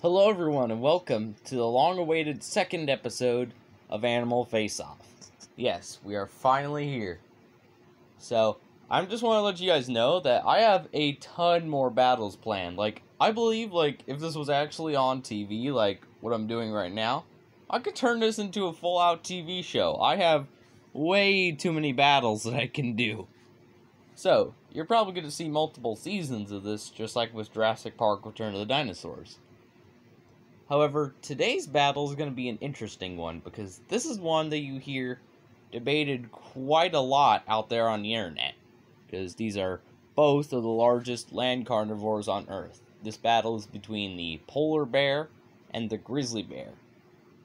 Hello everyone and welcome to the long-awaited second episode of Animal Face-Off. Yes, we are finally here. So, I just want to let you guys know that I have a ton more battles planned. I believe, if this was actually on TV, like what I'm doing right now, I could turn this into a full-out TV show. I have way too many battles that I can do. So, you're probably going to see multiple seasons of this, just like with Jurassic Park Return of the Dinosaurs. However, today's battle is going to be an interesting one, because this is one that you hear debated quite a lot out there on the internet, because these are both of the largest land carnivores on Earth. This battle is between the polar bear and the grizzly bear.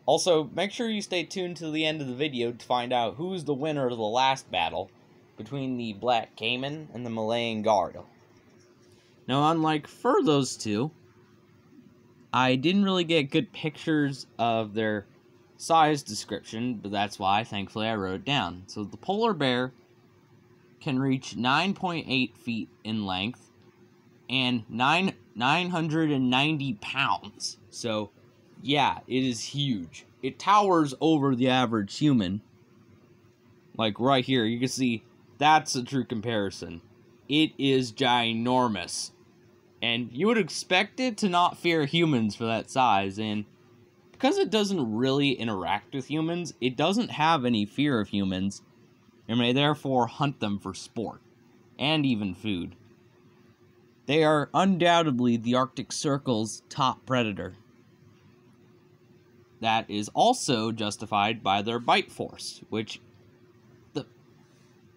Also, make sure you stay tuned to the end of the video to find out who's the winner of the last battle between the black caiman and the Malayan gargle. Now, unlike for those two, I didn't really get good pictures of their size description, but that's why, thankfully, I wrote it down. So the polar bear can reach 9.8 feet in length and 990 pounds. So, yeah, it is huge. It towers over the average human. Like right here, you can see that's a true comparison. It is ginormous. And you would expect it to not fear humans for that size, and because it doesn't really interact with humans, it doesn't have any fear of humans, and may therefore hunt them for sport, and even food. They are undoubtedly the Arctic Circle's top predator. That is also justified by their bite force, which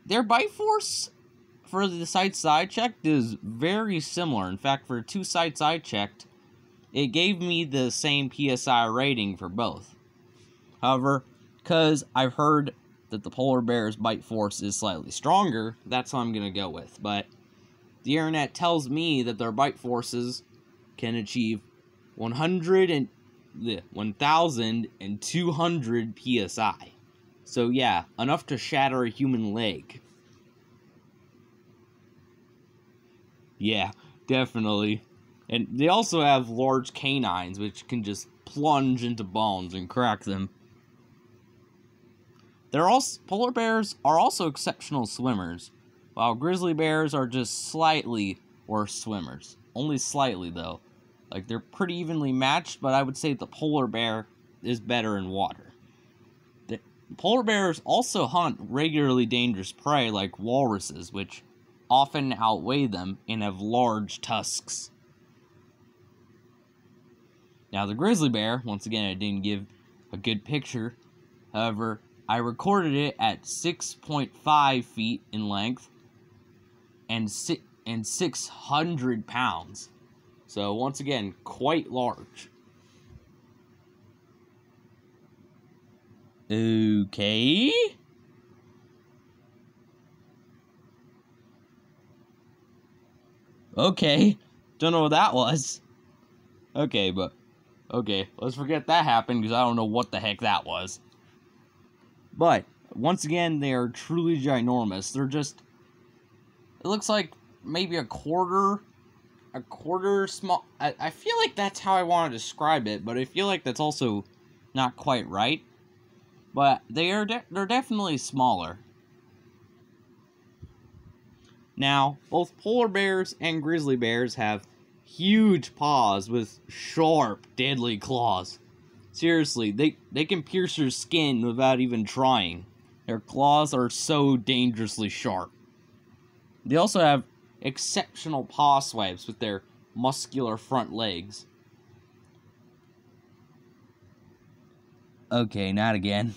their bite force for the sites I checked is very similar. In fact, for 2 sites I checked, it gave me the same PSI rating for both. However, because I've heard that the polar bear's bite force is slightly stronger, that's what I'm going to go with. But the internet tells me that their bite forces can achieve 1,200 PSI. So yeah, enough to shatter a human leg. Yeah, definitely. And they also have large canines, which can just plunge into bones and crack them. Polar bears are also exceptional swimmers, while grizzly bears are just slightly worse swimmers. Only slightly, though. They're pretty evenly matched, but I would say the polar bear is better in water. The polar bears also hunt regularly dangerous prey like walruses, which often outweigh them and have large tusks. Now the grizzly bear, once again I didn't give a good picture, however, I recorded it at 6.5 feet in length and 600 pounds. So once again, quite large. Okay. Okay, don't know what that was. Okay, let's forget that happened, because I don't know what the heck that was. But, once again, they are truly ginormous. They're just, it looks like maybe a quarter small. I feel like that's how I want to describe it, but I feel like that's also not quite right. But they're definitely smaller. Now, both polar bears and grizzly bears have huge paws with sharp, deadly claws. Seriously, they can pierce your skin without even trying. Their claws are so dangerously sharp. They also have exceptional paw swipes with their muscular front legs. Okay, not again.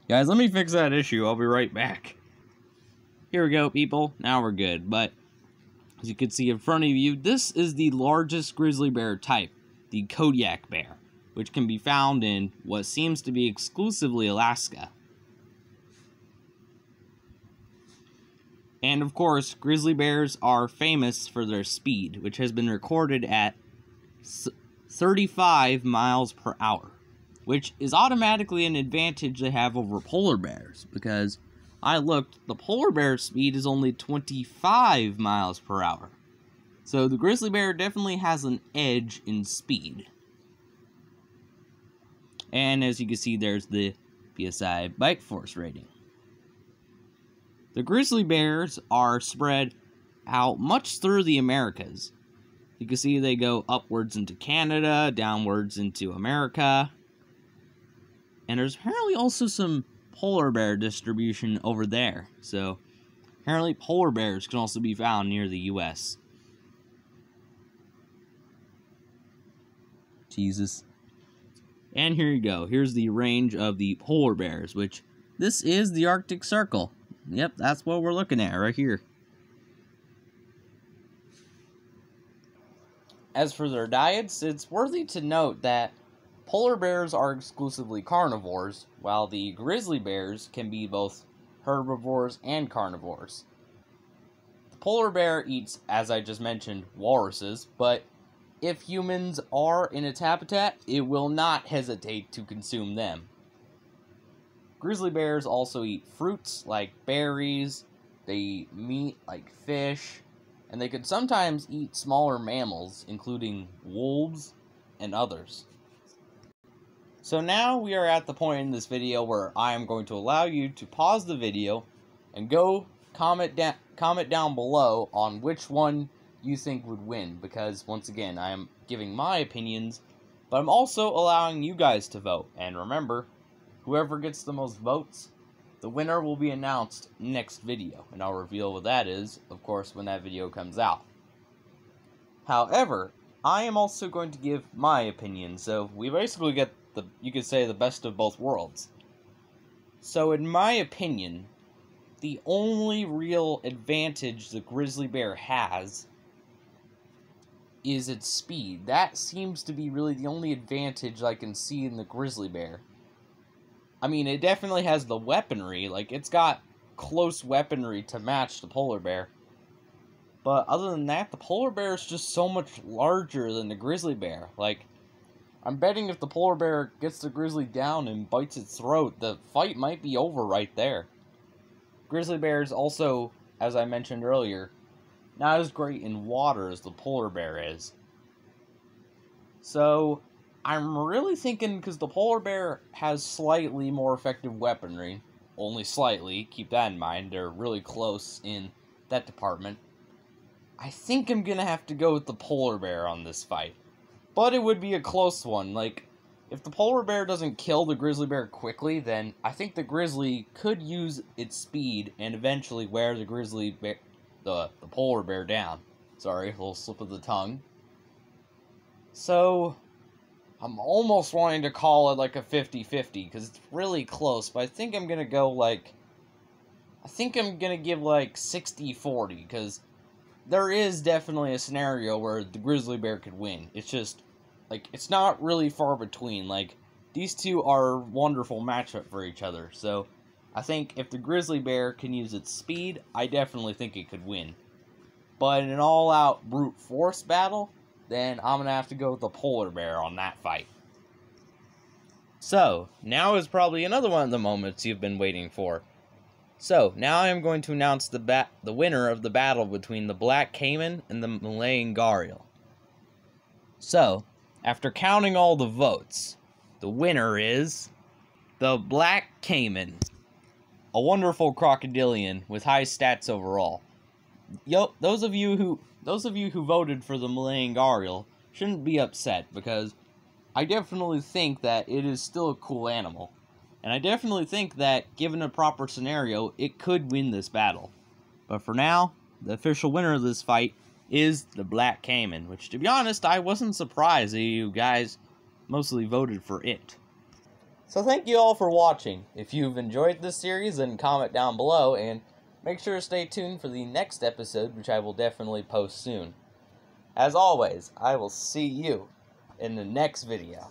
Guys, let me fix that issue. I'll be right back. Here we go, people. Now we're good. But, as you can see in front of you, this is the largest grizzly bear type, the Kodiak bear, which can be found in what seems to be exclusively Alaska. And, of course, grizzly bears are famous for their speed, which has been recorded at 35 miles per hour, which is automatically an advantage they have over polar bears, because I looked, the polar bear's speed is only 25 miles per hour. So the grizzly bear definitely has an edge in speed. And as you can see, there's the PSI bite force rating. The grizzly bears are spread out much through the Americas. You can see they go upwards into Canada, downwards into America. And there's apparently also some polar bear distribution over there. So apparently polar bears can also be found near the US. Jesus. And here you go. Here's the range of the polar bears, which this is the Arctic Circle. Yep, that's what we're looking at right here. As for their diets, it's worthy to note that polar bears are exclusively carnivores, while the grizzly bears can be both herbivores and carnivores. The polar bear eats, as I just mentioned, walruses, but if humans are in its habitat, it will not hesitate to consume them. Grizzly bears also eat fruits like berries, they eat meat like fish, and they could sometimes eat smaller mammals, including wolves and others. So now we are at the point in this video where I am going to allow you to pause the video and go comment down below on which one you think would win, because once again I am giving my opinions, but I'm also allowing you guys to vote. And remember, whoever gets the most votes, the winner will be announced next video, and I'll reveal what that is, of course, when that video comes out. However, I am also going to give my opinion, so we basically get you could say, the best of both worlds. So in my opinion, the only real advantage the grizzly bear has is its speed. That seems to be really the only advantage I can see in the grizzly bear. I mean, it definitely has the weaponry, like, it's got close weaponry to match the polar bear. But other than that, the polar bear is just so much larger than the grizzly bear. Like, I'm betting if the polar bear gets the grizzly down and bites its throat, the fight might be over right there. Grizzly bears also, as I mentioned earlier, not as great in water as the polar bear is. So, I'm really thinking, because the polar bear has slightly more effective weaponry, only slightly, keep that in mind, they're really close in that department. I think I'm gonna have to go with the polar bear on this fight. But it would be a close one. Like, if the polar bear doesn't kill the grizzly bear quickly, then I think the grizzly could use its speed and eventually wear the grizzly bear, the polar bear down. Sorry, a little slip of the tongue. So, I'm almost wanting to call it like a 50-50, because it's really close, but I think I'm gonna go like, I think I'm gonna give like 60-40, because there is definitely a scenario where the grizzly bear could win. It's just, like, it's not really far between. Like, these two are a wonderful matchup for each other. So, I think if the grizzly bear can use its speed, I definitely think it could win. But in an all-out brute force battle, then I'm going to have to go with the polar bear on that fight. So, now is probably another one of the moments you've been waiting for. So, now I am going to announce the winner of the battle between the black caiman and the Malayan gharial. So, after counting all the votes, the winner is the black caiman, a wonderful crocodilian with high stats overall. Those of you who voted for the Malayan gharial shouldn't be upset, because I definitely think that it is still a cool animal. And I definitely think that, given a proper scenario, it could win this battle. But for now, the official winner of this fight is the black caiman, which, to be honest, I wasn't surprised that you guys mostly voted for it. So thank you all for watching. If you've enjoyed this series, then comment down below, and make sure to stay tuned for the next episode, which I will definitely post soon. As always, I will see you in the next video.